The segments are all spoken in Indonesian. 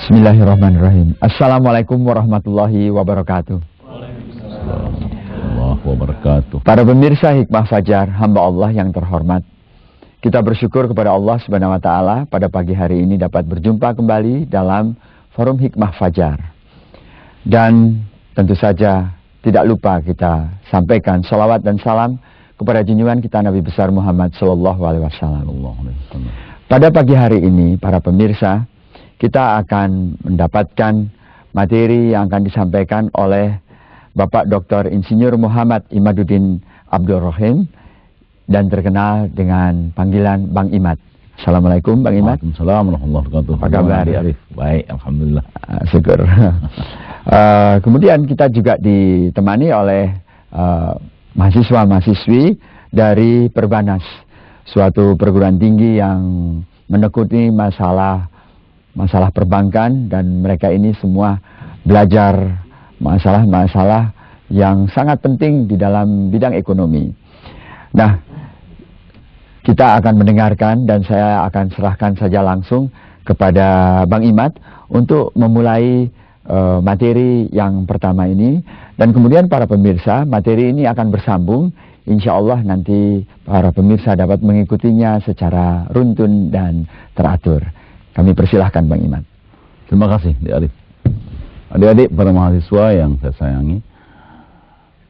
Bismillahirrahmanirrahim. Assalamualaikum warahmatullahi wabarakatuh. Waalaikumsalam wabarakatuh. Para pemirsa Hikmah Fajar, hamba Allah yang terhormat, kita bersyukur kepada Allah Subhanahu wa taala pada pagi hari ini dapat berjumpa kembali dalam forum Hikmah Fajar. Dan tentu saja tidak lupa kita sampaikan salawat dan salam kepada junjungan kita Nabi besar Muhammad sallallahu alaihi wasallam. Pada pagi hari ini para pemirsa, kita akan mendapatkan materi yang akan disampaikan oleh Bapak Dr. Insinyur Muhammad Imaduddin Abdul Rahim dan terkenal dengan panggilan Bang Imad. Assalamualaikum Bang Imad. Waalaikumsalam warahmatullahi wabarakatuh. Apa kabar? Arif? Baik, alhamdulillah. Syukur. Kemudian kita juga ditemani oleh mahasiswa-mahasiswi dari Perbanas, suatu perguruan tinggi yang menekuni masalah perbankan, dan mereka ini semua belajar masalah-masalah yang sangat penting di dalam bidang ekonomi. Nah, kita akan mendengarkan dan saya akan serahkan saja langsung kepada Bang Imad untuk memulai materi yang pertama ini, dan kemudian para pemirsa, materi ini akan bersambung. Insya Allah nanti para pemirsa dapat mengikutinya secara runtun dan teratur. Kami persilahkan Bang Imad. Terima kasih, Dik Arif. Adik-adik para mahasiswa yang saya sayangi,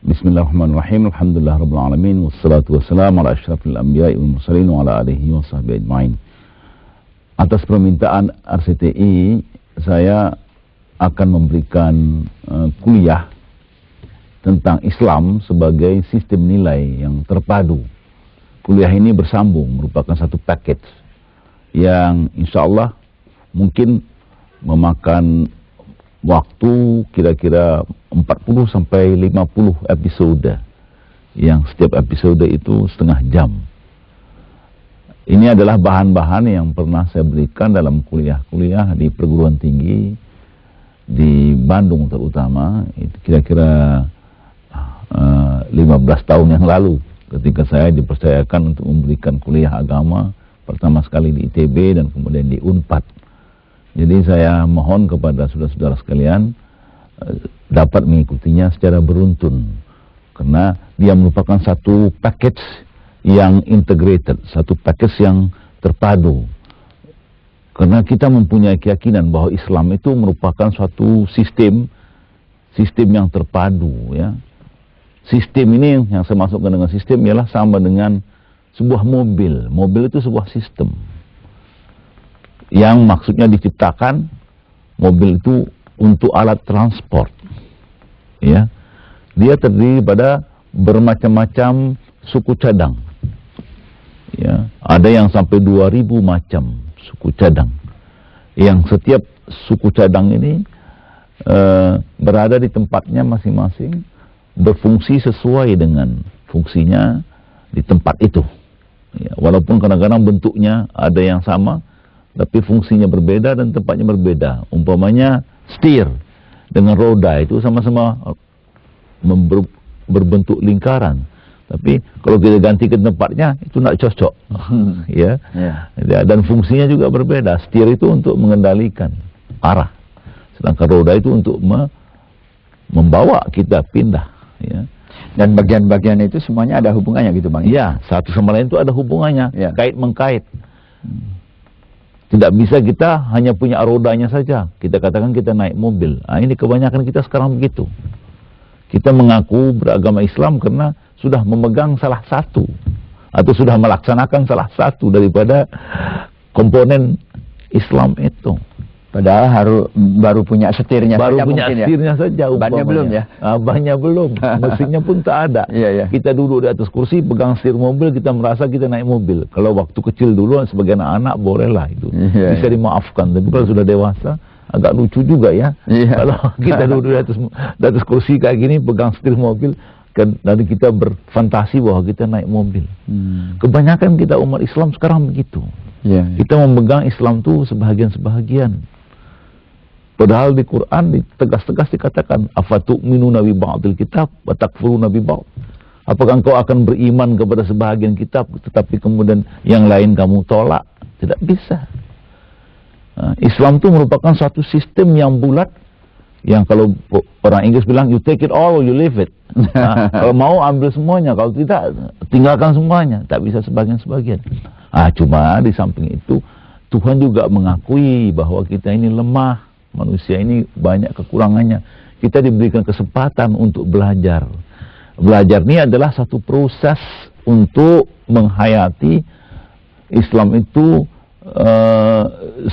Bismillahirrahmanirrahim. Alhamdulillahirabbil alamin, wassalatu wassalamu ala asyrafil anbiya'i wal mursalin wa ala alihi wa sahbihi ajmain. Atas permintaan RCTI, saya akan memberikan kuliah tentang Islam sebagai sistem nilai yang terpadu. Kuliah ini bersambung, merupakan satu package yang insya Allah mungkin memakan waktu kira-kira 40 sampai 50 episode, yang setiap episode itu setengah jam. Ini adalah bahan-bahan yang pernah saya berikan dalam kuliah-kuliah di perguruan tinggi di Bandung terutama, itu kira-kira 15 tahun yang lalu, ketika saya dipercayakan untuk memberikan kuliah agama pertama sekali di ITB dan kemudian di Unpad. Jadi saya mohon kepada saudara-saudara sekalian dapat mengikutinya secara beruntun, karena dia merupakan satu package yang integrated, satu package yang terpadu. Karena kita mempunyai keyakinan bahwa Islam itu merupakan suatu sistem yang terpadu, ya. Sistem ini yang saya masukkan dengan sistem ialah sama dengan sebuah mobil. Mobil itu sebuah sistem yang maksudnya diciptakan mobil itu untuk alat transport, ya. Dia terdiri pada bermacam-macam suku cadang, ya. Ada yang sampai 2000 macam suku cadang, yang setiap suku cadang ini berada di tempatnya masing-masing, berfungsi sesuai dengan fungsinya di tempat itu. Ya, walaupun kadang-kadang bentuknya ada yang sama, tapi fungsinya berbeda dan tempatnya berbeda. Umpamanya setir dengan roda itu sama-sama berbentuk lingkaran, tapi kalau kita ganti ke tempatnya itu tidak cocok. Ya. Dan fungsinya juga berbeda. Setir itu untuk mengendalikan arah, sedangkan roda itu untuk membawa kita pindah. Ya. Dan bagian-bagian itu semuanya ada hubungannya gitu Bang? Ya, satu sama lain itu ada hubungannya, ya. Kait-mengkait. Tidak bisa kita hanya punya rodanya saja. Kita katakan kita naik mobil. Nah, ini kebanyakan kita sekarang begitu. Kita mengaku beragama Islam karena sudah memegang salah satu, atau sudah melaksanakan salah satu daripada komponen Islam itu. Padahal baru punya setirnya baru saja, punya setirnya ya? saja. Bannya belum ya? Bannya belum. Mesinnya pun tak ada. Iya. Kita duduk di atas kursi, pegang setir mobil, kita merasa kita naik mobil. Kalau waktu kecil dulu sebagai anak-anak bolehlah itu. Bisa dimaafkan. Tapi kalau sudah dewasa agak lucu juga ya. Kalau kita duduk di atas kursi kayak gini, pegang setir mobil, dan kita berfantasi bahwa kita naik mobil. Kebanyakan kita umat Islam sekarang begitu. Kita memegang Islam itu sebahagian-sebahagian. Padahal di Quran tegas-tegas dikatakan, afatu'minuna bi ba'dil kitab wa takfuruna bi ba'd. Apakah engkau akan beriman kepada sebahagian kitab tetapi kemudian yang lain kamu tolak? Tidak bisa. Islam itu merupakan suatu sistem yang bulat, yang kalau orang Inggris bilang you take it all or you leave it. Kalau mau ambil semuanya, kalau tidak tinggalkan semuanya. Tak bisa sebagian-sebagian. Cuma di samping itu Tuhan juga mengakui bahwa kita ini lemah, manusia ini banyak kekurangannya. Kita diberikan kesempatan untuk belajar. Belajar ini adalah satu proses untuk menghayati Islam itu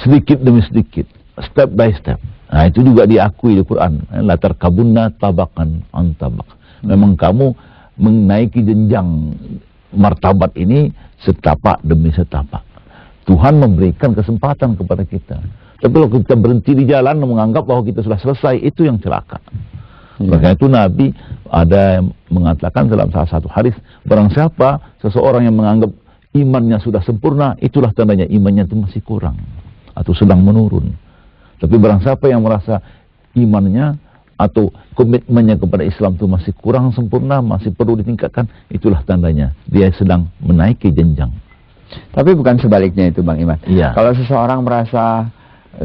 sedikit demi sedikit, step by step. Itu juga diakui di Quran. La tarkabunna tabakan an tabak. Memang kamu menaiki jenjang martabat ini setapak demi setapak. Tuhan memberikan kesempatan kepada kita. Tapi kalau kita berhenti di jalan menganggap bahwa kita sudah selesai, itu yang celaka. Maka itu Nabi ada yang mengatakan dalam salah satu hadis, barang siapa seseorang yang menganggap imannya sudah sempurna, itulah tandanya imannya itu masih kurang atau sedang menurun. Tapi barang siapa yang merasa imannya atau komitmennya kepada Islam itu masih kurang sempurna, masih perlu ditingkatkan, itulah tandanya dia sedang menaiki jenjang. Tapi bukan sebaliknya itu Bang Iman. Iya. Kalau seseorang merasa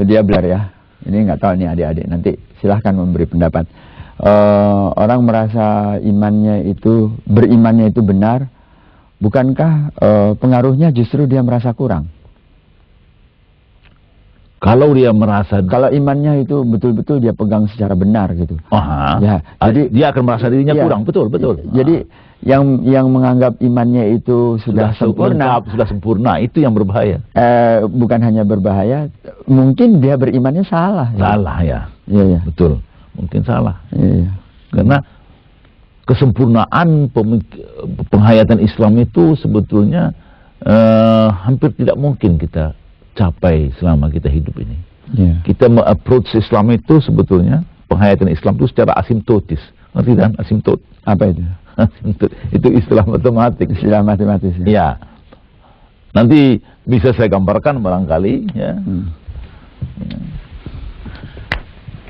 dia benar ya, ini nggak tahu nih adik-adik, nanti silahkan memberi pendapat. Orang merasa berimannya itu benar, bukankah pengaruhnya justru dia merasa kurang? Kalau dia merasa, kalau imannya itu betul-betul dia pegang secara benar gitu, ya, jadi dia akan merasa dirinya kurang, betul. Jadi yang menganggap imannya itu sudah sempurna, sudah sempurna, itu yang berbahaya. Bukan hanya berbahaya, mungkin dia berimannya salah. Salah ya. Iya. Betul, mungkin salah. Iya. Karena kesempurnaan penghayatan Islam itu sebetulnya hampir tidak mungkin kita capai selama kita hidup ini. Kita approach Islam itu sebetulnya, penghayatan Islam itu secara asimptotis. Ngerti kan asimptot? Apa itu? Itu istilah matematik. Istilah matematis. Ya. Nanti bisa saya gambarkan barangkali ya.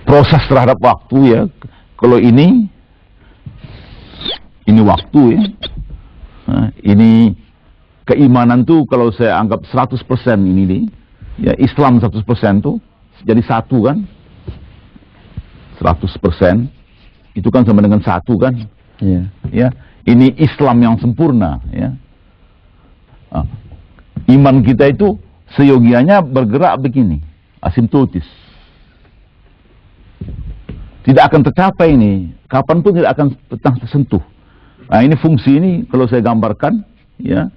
Proses terhadap waktu ya. Kalau ini waktu ya. Ini keimanan tuh kalau saya anggap 100% ini nih. Ya, Islam 100% tuh jadi satu kan. 100% itu kan sama dengan satu kan. Iya. Ya, ini Islam yang sempurna ya. Iman kita itu seyogianya bergerak begini, asimptotis. Tidak akan tercapai ini, kapanpun tidak akan tersentuh. Ini fungsi ini kalau saya gambarkan ya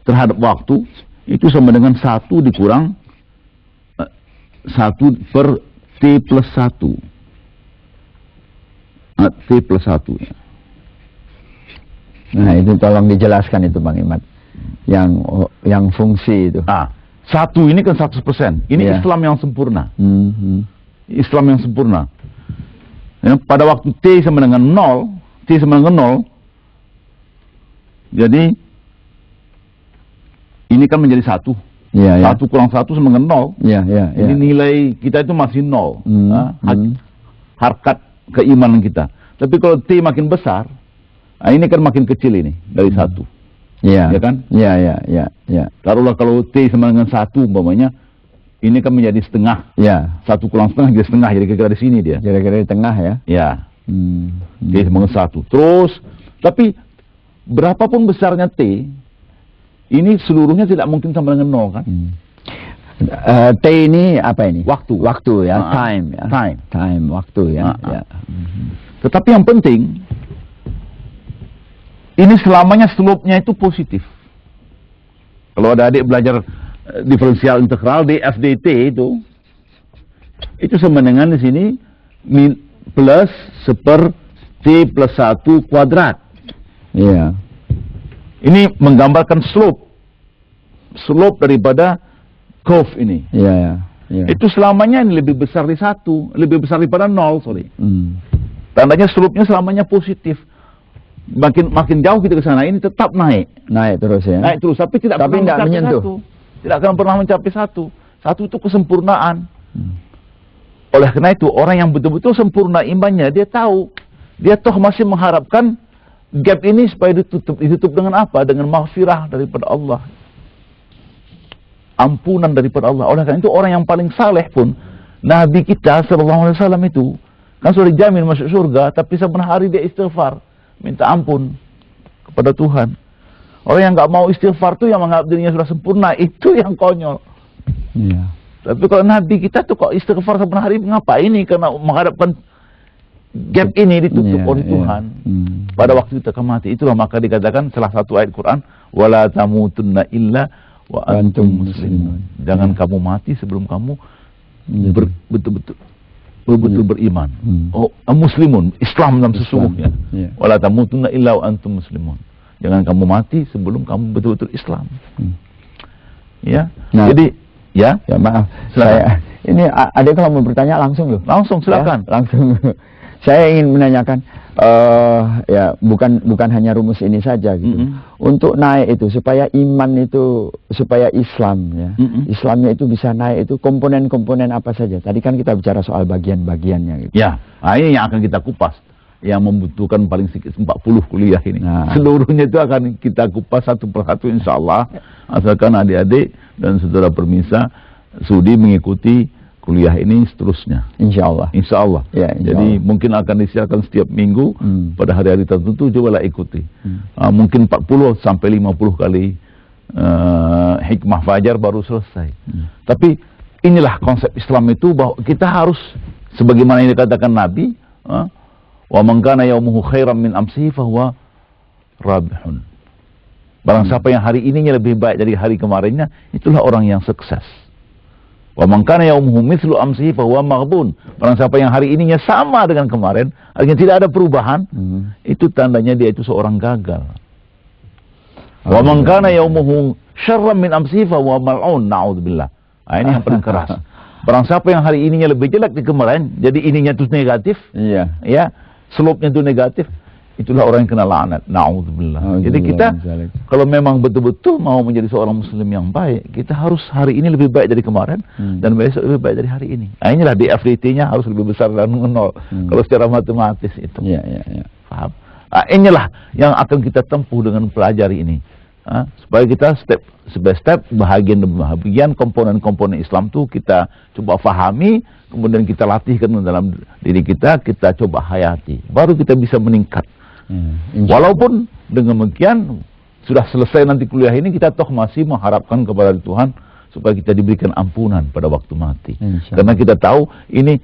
terhadap waktu itu sama dengan 1 dikurang 1 per T plus 1. T plus 1 ya. Nah itu tolong dijelaskan itu Bang Iman, yang fungsi itu. 1 ini kan 100%. Ini Islam yang sempurna. Islam yang sempurna. Ya, pada waktu T sama dengan 0, T sama dengan 0. Jadi ini kan menjadi 1. 1 kurang 1 sama dengan 0. Ini nilai kita itu masih 0. Harkat keimanan kita. Tapi kalau T makin besar, ini kan makin kecil ini dari 1. Ya kan? Iya. Taruhlah kalau T sama dengan 1 umpamanya, ini kan menjadi setengah. 1 kurang setengah jadi setengah, jadi kira-kira di sini dia. Kira-kira di tengah ya. T sama dengan 1. Terus, tapi berapapun besarnya T, ini seluruhnya tidak mungkin sama dengan 0 kan? T ini apa ini? Waktu ya, time ya. Time, waktu ya. Tetapi yang penting, ini selamanya slope-nya itu positif. Kalau ada adik belajar diferensial integral DFDT itu sama dengan di sini plus seper T plus 1 kuadrat. Iya. Ini menggambarkan slope daripada curve ini. Iya. Itu selamanya ini lebih besar dari 1, lebih besar daripada 0, sorry. Tandanya slope-nya selamanya positif. Makin jauh kita ke sana, ini tetap naik terus ya. Naik terus, tapi tidak pernah mencapai menyentuh. 1. Tidak akan pernah mencapai 1. 1 itu kesempurnaan. Oleh karena itu, orang yang betul-betul sempurna imannya, dia tahu, dia toh masih mengharapkan gap ini supaya ditutup dengan apa? Dengan maghfirah daripada Allah. ampunan daripada Allah. Oleh karena itu orang yang paling saleh pun, Nabi kita sallallahu alaihi wasallam itu kan sudah dijamin masuk surga, tapi saban hari dia istighfar, minta ampun kepada Tuhan. Orang yang nggak mau istighfar tuh yang menganggap dirinya sudah sempurna, itu yang konyol. Iya. Tapi kalau Nabi kita tuh kok istighfar saban hari, ngapa ini? Karena menghadapkan gap ini ditutup oleh Tuhan. Pada waktu kita akan mati, itulah maka dikatakan salah satu ayat Quran, wala tamutunna illa wa antum muslimun. Jangan kamu mati sebelum kamu betul-betul beriman. Oh, muslimun, Islam dalam sesungguhnya. Wala tamutunna illa wa antum muslimun. Jangan kamu mati sebelum kamu betul-betul Islam. Ya. Nah, jadi ya maaf. Saya ini ada kalau mau bertanya langsung loh. Langsung silakan. Ya, langsung. Saya ingin menanyakan ya bukan hanya rumus ini saja gitu. Untuk naik itu supaya iman itu, supaya Islam ya. Islamnya itu bisa naik itu komponen-komponen apa saja. Tadi kan kita bicara soal bagian-bagiannya gitu. Ya, ini yang akan kita kupas. Yang membutuhkan paling sedikit 40 kuliah ini. Nah. Seluruhnya itu akan kita kupas satu persatu insyaallah. Asalkan adik-adik dan saudara permisa sudi mengikuti kuliah ini seterusnya. Insyaallah. Insyaallah. Ya, jadi mungkin akan disiarkan setiap minggu pada hari-hari tertentu, cobalah ikuti. Mungkin 40 sampai 50 kali hikmah fajar baru selesai. Tapi inilah konsep Islam itu, bahwa kita harus sebagaimana yang dikatakan Nabi, wa man kana yaumuhu khairan min amsihi fahuwa rabihun. Barang siapa yang hari ininya lebih baik dari hari kemarinnya, itulah orang yang sukses. Wa man kana yaumuhu mithlu amsihi fahuwa maghbun. Barang siapa yang hari ininya sama dengan kemarin, artinya tidak ada perubahan, itu tandanya dia itu seorang gagal. Wa man kana yaumuhu syarran min amsihi fahuwa mal'un. Na'udzubillah. Ini yang paling keras. Barang siapa yang hari ininya lebih jelek dari kemarin, jadi ininya itu negatif. Iya. Ya. Slope-nya itu negatif, itulah orang yang kena laknat. Na'udzubillah. Jadi kita kalau memang betul-betul mau menjadi seorang muslim yang baik, kita harus hari ini lebih baik dari kemarin dan besok lebih baik dari hari ini. Inilah DFDT-nya harus lebih besar dan nol. Kalau secara matematis itu. Iya. Paham? Inilah yang akan kita tempuh dengan pelajari ini. Supaya kita step by step, bahagian demi bahagian, komponen-komponen Islam itu kita coba fahami, kemudian kita latihkan dalam diri kita, kita coba hayati, baru kita bisa meningkat. Walaupun dengan demikian sudah selesai nanti kuliah ini, kita toh masih mengharapkan kepada Tuhan supaya kita diberikan ampunan pada waktu mati. Karena kita tahu ini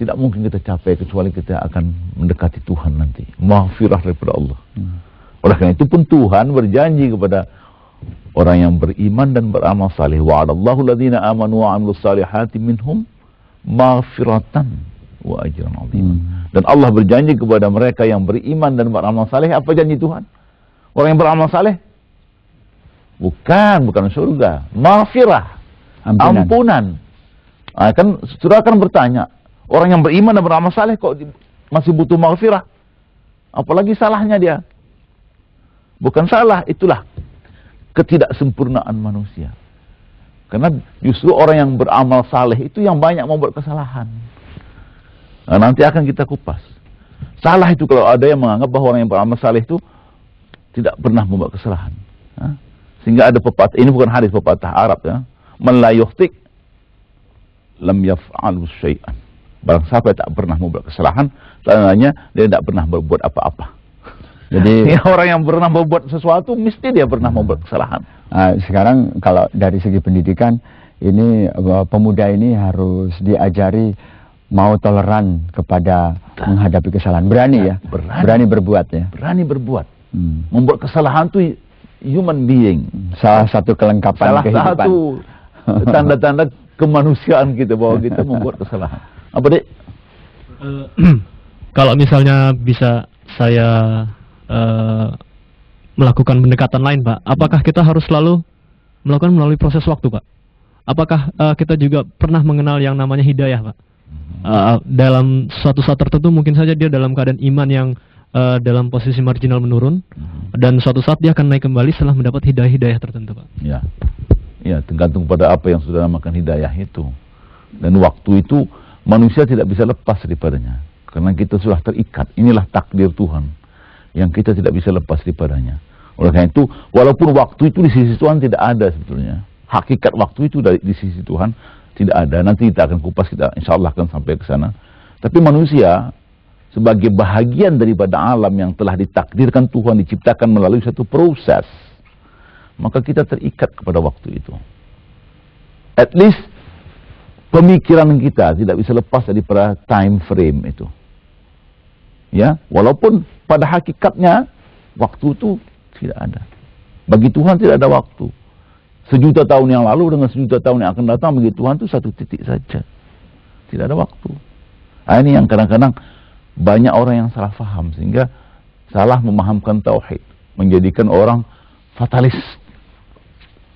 tidak mungkin kita capai kecuali kita akan mendekati Tuhan nanti, maghfirah daripada Allah. Oleh karena itu pun Tuhan berjanji kepada orang yang beriman dan beramal saleh, wa'adallahu alladhina amanu wa 'amilus salihati minhum maghfiratan wa ajran 'azima. Dan Allah berjanji kepada mereka yang beriman dan beramal saleh. Apa janji Tuhan? Orang yang beramal saleh bukan surga, maghfirah, ampunan. Kan saudara akan bertanya, orang yang beriman dan beramal saleh kok masih butuh maghfirah? Apalagi salahnya dia? Bukan salah, itulah ketidaksempurnaan manusia. Karena justru orang yang beramal saleh itu yang banyak membuat kesalahan. Nah, nanti akan kita kupas. Salah itu kalau ada yang menganggap bahwa orang yang beramal saleh itu tidak pernah membuat kesalahan. Sehingga ada pepatah, ini bukan hadis, pepatah Arab ya. Man la yukhtik lam yaf'alu syai'an. Barang siapa tak pernah membuat kesalahan, tandanya dia tidak pernah berbuat apa-apa. Jadi orang yang pernah membuat sesuatu mesti dia pernah membuat kesalahan. Sekarang kalau dari segi pendidikan ini pemuda ini harus diajari mau toleran kepada menghadapi kesalahan, berani ya, berani berbuat ya, berani berbuat. Membuat kesalahan itu human being, salah satu kelengkapan kehidupan. Salah satu tanda-tanda kemanusiaan kita bahwa kita membuat kesalahan. Apa Dek? Kalau misalnya bisa saya melakukan pendekatan lain, Pak. Apakah kita harus selalu melakukan melalui proses waktu, Pak? Apakah kita juga pernah mengenal yang namanya hidayah, Pak? Dalam suatu saat tertentu mungkin saja dia dalam keadaan iman yang dalam posisi marginal menurun, dan suatu saat dia akan naik kembali setelah mendapat hidayah tertentu, Pak. Ya, tergantung pada apa yang sudah namakan hidayah itu. Dan waktu itu manusia tidak bisa lepas daripadanya, karena kita sudah terikat. Inilah takdir Tuhan yang kita tidak bisa lepas daripadanya. Oleh karena itu, walaupun waktu itu di sisi Tuhan tidak ada sebetulnya, hakikat waktu itu di sisi Tuhan tidak ada. Nanti kita akan kupas, kita insya Allah akan sampai ke sana. Tapi manusia sebagai bahagian daripada alam yang telah ditakdirkan Tuhan, diciptakan melalui satu proses, maka kita terikat kepada waktu itu. At least pemikiran kita tidak bisa lepas daripada time frame itu. Ya, walaupun pada hakikatnya waktu itu tidak ada. Bagi Tuhan tidak ada waktu. Sejuta tahun yang lalu dengan sejuta tahun yang akan datang bagi Tuhan itu satu titik saja. Tidak ada waktu. Nah, ini yang kadang-kadang banyak orang yang salah faham sehingga salah memahamkan tauhid, menjadikan orang fatalis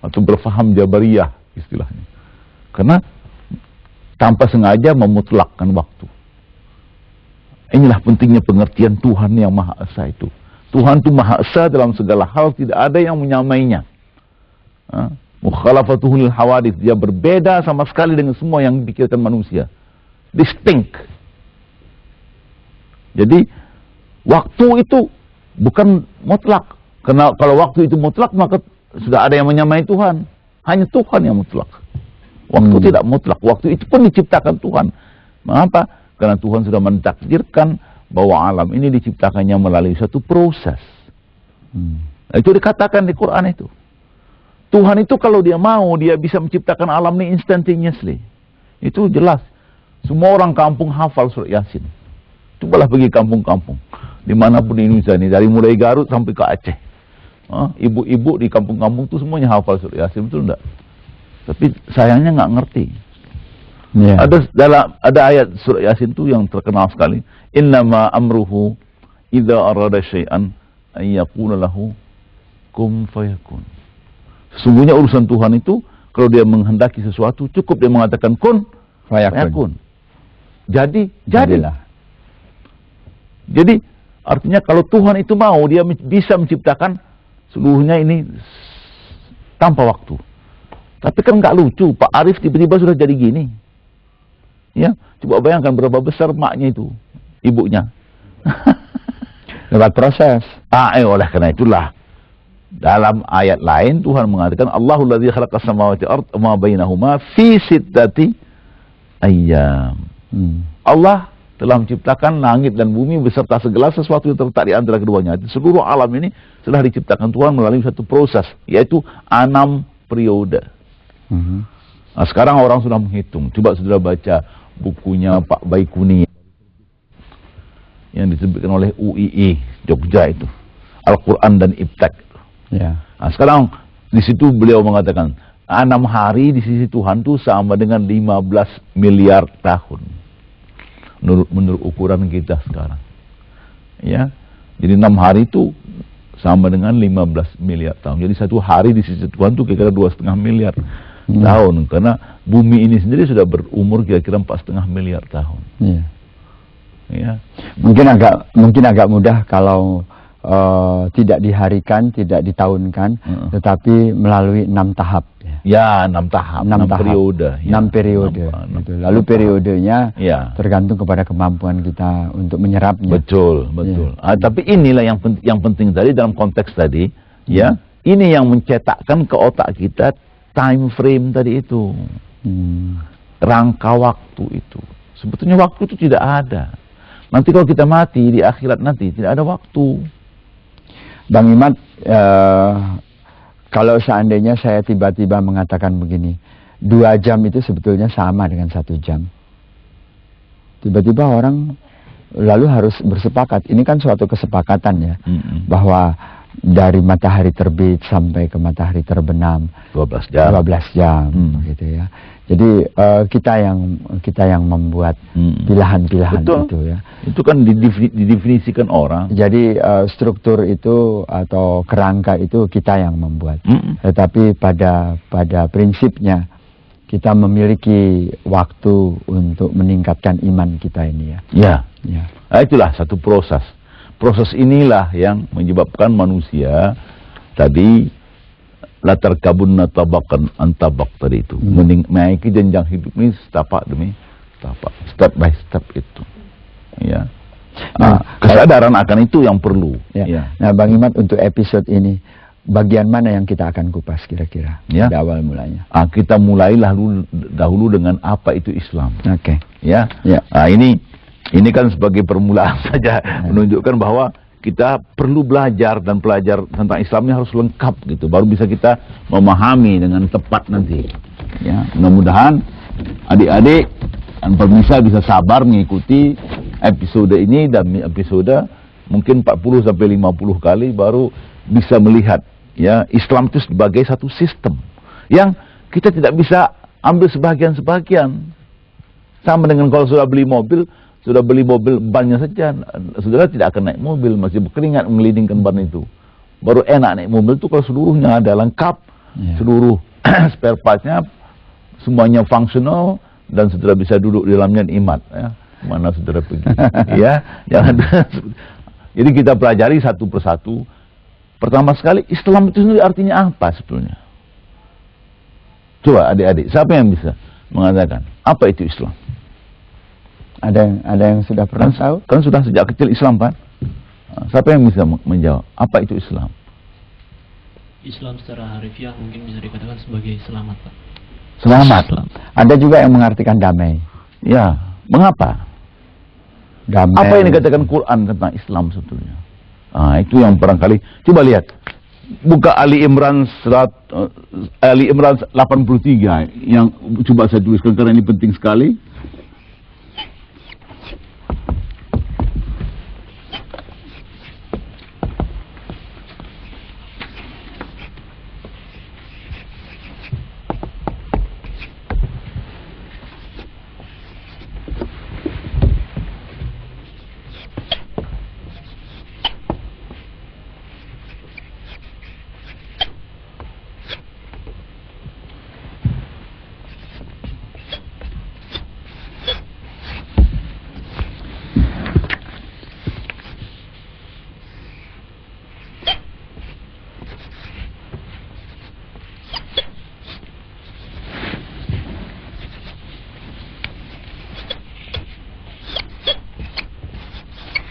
atau berfaham jabariyah istilahnya. Karena tanpa sengaja memutlakkan waktu. Inilah pentingnya pengertian Tuhan yang Maha Esa itu. Tuhan itu Maha Esa dalam segala hal, tidak ada yang menyamainya. Mukhalafatuhul hawadith, dia berbeda sama sekali dengan semua yang dipikirkan manusia. Distinct. Jadi waktu itu bukan mutlak. Karena kalau waktu itu mutlak maka sudah ada yang menyamai Tuhan. Hanya Tuhan yang mutlak. Waktu tidak mutlak. Waktu itu pun diciptakan Tuhan. Mengapa? Karena Tuhan sudah mentakdirkan bahwa alam ini diciptakannya melalui satu proses. Itu dikatakan di Quran itu. Tuhan itu kalau dia mau, dia bisa menciptakan alam ini instantaneously. Itu jelas. Semua orang kampung hafal surat Yasin. Cobalah pergi kampung-kampung. Dimanapun di Indonesia ini, dari mulai Garut sampai ke Aceh. Ibu-ibu di kampung-kampung itu semuanya hafal surat Yasin, betul enggak? Tapi sayangnya nggak ngerti. Yeah. Ada ayat surah Yasin itu yang terkenal sekali. Innama amruhu idza arada syai'an ay yaqula lahu kum fayakun. Sesungguhnya urusan Tuhan itu kalau dia menghendaki sesuatu cukup dia mengatakan kun fayakun. Jadi jadilah. Jadi artinya kalau Tuhan itu mau, dia bisa menciptakan seluruhnya ini tanpa waktu. Tapi kan nggak lucu, Pak Arif tiba-tiba sudah jadi gini. Ya, coba bayangkan berapa besar maknya itu, ibunya. Lewat proses. Oleh karena itulah dalam ayat lain Tuhan mengatakan Allahul ladzi khalaqas samawati wal arda wa ma bainahuma fi sittati ayyam. Allah telah menciptakan langit dan bumi beserta segala sesuatu yang terletak di antara keduanya. Seluruh alam ini telah diciptakan Tuhan melalui satu proses, yaitu 6 periode. Nah, sekarang orang sudah menghitung. Coba sudah baca bukunya Pak Baikuni yang diterbitkan oleh UII Jogja itu, Al-Quran dan Ibtek. Yeah. Nah, sekarang di situ beliau mengatakan 6 hari di sisi Tuhan itu sama dengan 15 miliar tahun. Menurut ukuran kita sekarang, ya, jadi 6 hari itu sama dengan 15 miliar tahun. Jadi satu hari di sisi Tuhan itu kira-kira 2,5 miliar tahun, karena bumi ini sendiri sudah berumur kira-kira 4,5 miliar tahun. Ya. Mungkin agak mudah kalau tidak diharikan, tidak ditahunkan, tetapi melalui 6 tahap. Ya, 6 tahap, 6 periode. 6 periode. Gitu. Lalu periodenya tergantung kepada kemampuan kita untuk menyerapnya. Betul. Ya. Tapi inilah yang penting tadi dalam konteks tadi, ya, ini yang mencetakkan ke otak kita time frame tadi itu, rangka waktu itu. Sebetulnya waktu itu tidak ada. Nanti kalau kita mati di akhirat nanti tidak ada waktu. Bang Imad, kalau seandainya saya tiba-tiba mengatakan begini, 2 jam itu sebetulnya sama dengan 1 jam. Tiba-tiba orang lalu harus bersepakat. Ini kan suatu kesepakatan ya, bahwa dari matahari terbit sampai ke matahari terbenam 12 jam gitu ya. Jadi kita yang membuat pilihan-pilihan itu ya. Itu kan didefinisikan orang. Jadi struktur itu atau kerangka itu kita yang membuat. Tetapi pada prinsipnya kita memiliki waktu untuk meningkatkan iman kita ini ya. Ya. Nah, itulah satu proses. Proses inilah yang menyebabkan manusia tadi latar kabun tabakan antabak tadi itu menaiki jenjang hidup ini setapak demi setapak, step by step itu. Ya. Kesadaran akan itu yang perlu. Ya. Nah, Bang Imad, untuk episode ini bagian mana yang kita akan kupas kira-kira Ya. di awal mulanya? Kita mulailah dahulu dengan apa itu Islam. Oke. Ya. Ya. Ini kan sebagai permulaan saja menunjukkan bahwa kita perlu belajar dan belajar tentang Islam ini harus lengkap gitu, baru bisa kita memahami dengan tepat nanti. Ya, mudah-mudahan adik-adik dan pemirsa bisa sabar mengikuti episode ini dan episode mungkin 40 sampai 50 kali baru bisa melihat ya Islam itu sebagai satu sistem yang kita tidak bisa ambil sebagian-sebagian. Sama dengan kalau sudah beli mobil bannya saja, saudara tidak akan naik mobil, masih berkeringat mengelilingkan ban itu. Baru enak naik mobil itu kalau seluruhnya ada lengkap, seluruh spare partnya semuanya fungsional dan saudara bisa duduk di dalamnya nikmat. Ya. Mana saudara pergi? Ya, jangan. Jadi kita pelajari satu persatu. Pertama sekali, Islam itu sendiri artinya apa sebetulnya? Coba adik-adik, siapa yang bisa mengatakan apa itu Islam? Ada yang sudah pernah tahu? Kan sudah sejak kecil Islam kan? Siapa yang bisa menjawab apa itu Islam? Islam secara harfiah mungkin bisa dikatakan sebagai selamat, Pak. Selamat. Ada juga yang mengartikan damai. Ya, mengapa? Damai. Apa yang dikatakan Quran tentang Islam sebetulnya? Itu yang barangkali. Coba lihat. Buka Ali Imran 83 yang coba saya tuliskan karena ini penting sekali.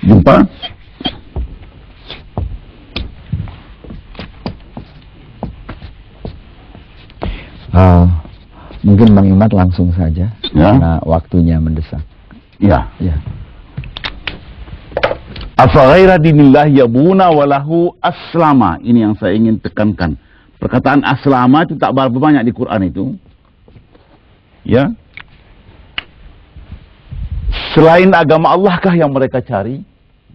Jumpa? Mungkin Bang Imad langsung saja, Ya. karena waktunya mendesak. Ya. Ya. Afaghaira dinillah yabuna walahu aslama. Ini yang saya ingin tekankan. Perkataan aslama itu tak berapa banyak di Quran itu. Ya. Selain agama Allahkah yang mereka cari?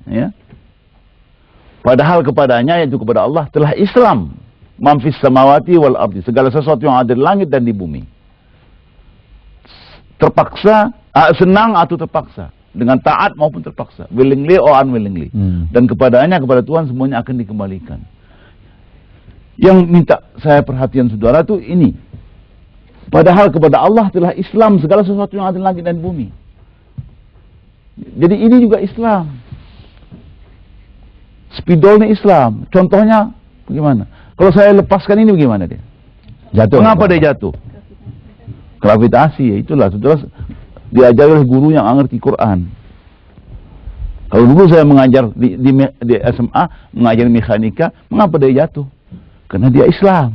Ya. Padahal kepadanya, yaitu kepada Allah, telah Islam. Mamfis samawati wal ardi. Segala sesuatu yang ada di langit dan di bumi. Terpaksa, senang atau terpaksa. Dengan taat maupun terpaksa. Willingly or unwillingly. Dan kepadanya, kepada Tuhan semuanya akan dikembalikan. Yang minta saya perhatian saudara itu ini. Padahal kepada Allah telah Islam segala sesuatu yang ada di langit dan bumi. Jadi ini juga Islam. Spidol ini Islam. Contohnya bagaimana? Kalau saya lepaskan ini bagaimana dia? Jatuh. Mengapa dia jatuh? Gravitasi, ya itulah. Saudara diajar oleh guru yang ngerti Quran. Kalau dulu saya mengajar di SMA, mengajar mekanika, mengapa dia jatuh? Karena dia Islam.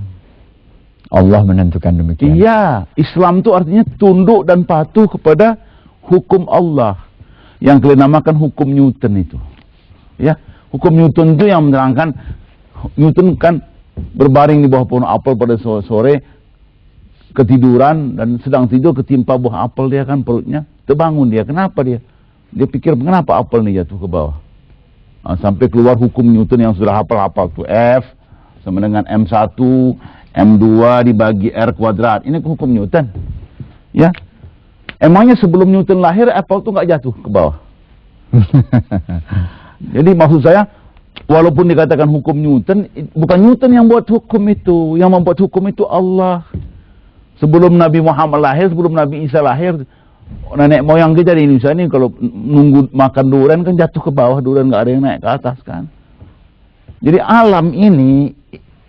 Allah menentukan demikian. Iya, Islam itu artinya tunduk dan patuh kepada hukum Allah. Yang kalian namakan hukum Newton itu. Ya, hukum Newton itu yang menerangkan, Newton kan berbaring di bawah pohon apel pada sore, ketiduran dan sedang tidur ketimpa buah apel, dia kan perutnya terbangun dia. Kenapa dia? Dia pikir kenapa apel ini jatuh ke bawah. Sampai keluar hukum Newton yang sudah hafal-hafal tuh, F sama dengan M1, M2 dibagi R kuadrat. Ini hukum Newton. Ya. Emangnya sebelum Newton lahir apel tuh nggak jatuh ke bawah. Jadi maksud saya, walaupun dikatakan hukum Newton, bukan Newton yang buat hukum itu. Yang membuat hukum itu Allah. Sebelum Nabi Muhammad lahir, sebelum Nabi Isa lahir, nenek moyang kita di Indonesia ini kalau nunggu makan durian kan jatuh ke bawah, durian nggak ada yang naik ke atas kan. Jadi alam ini,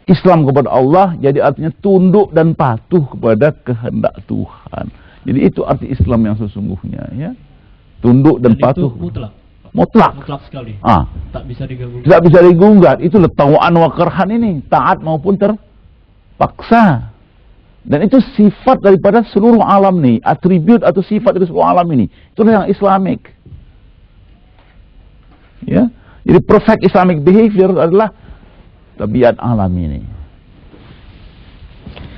Islam kepada Allah, jadi artinya tunduk dan patuh kepada kehendak Tuhan. Jadi itu arti Islam yang sesungguhnya, ya. Tunduk dan patuh. Itu mutlak. mutlak. Mutlak sekali. Tak bisa diganggu. Tidak bisa digugat. Itu tawaan wa karhan ini, taat maupun terpaksa. Dan itu sifat daripada seluruh alam nih, atribut atau sifat dari seluruh alam ini. Itulah yang Islamik. Ya, jadi perfect Islamic behavior adalah tabiat alam ini.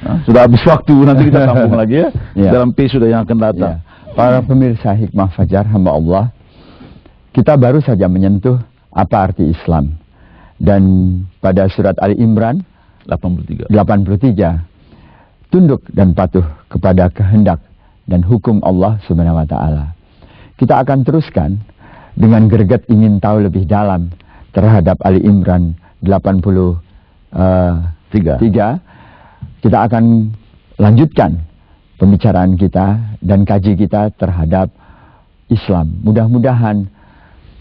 Nah, sudah habis waktu, nanti kita sambung lagi ya, dalam episode yang akan datang. Para pemirsa Hikmah Fajar, hamba Allah, kita baru saja menyentuh apa arti Islam. Dan pada surat Ali Imran 83, tunduk dan patuh kepada kehendak dan hukum Allah Subhanahu wa taala. Kita akan teruskan dengan greget ingin tahu lebih dalam terhadap Ali Imran 83. Kita akan lanjutkan pembicaraan kita dan kaji kita terhadap Islam. Mudah-mudahan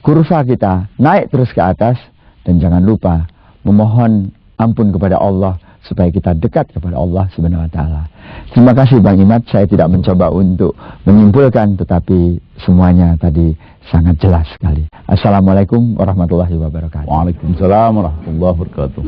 kurva kita naik terus ke atas, dan jangan lupa memohon ampun kepada Allah supaya kita dekat kepada Allah Subhanahu wa taala. Terima kasih Bang Imad, saya tidak mencoba untuk menyimpulkan, tetapi semuanya tadi sangat jelas sekali. Assalamualaikum warahmatullahi wabarakatuh. Waalaikumsalam warahmatullahi wabarakatuh.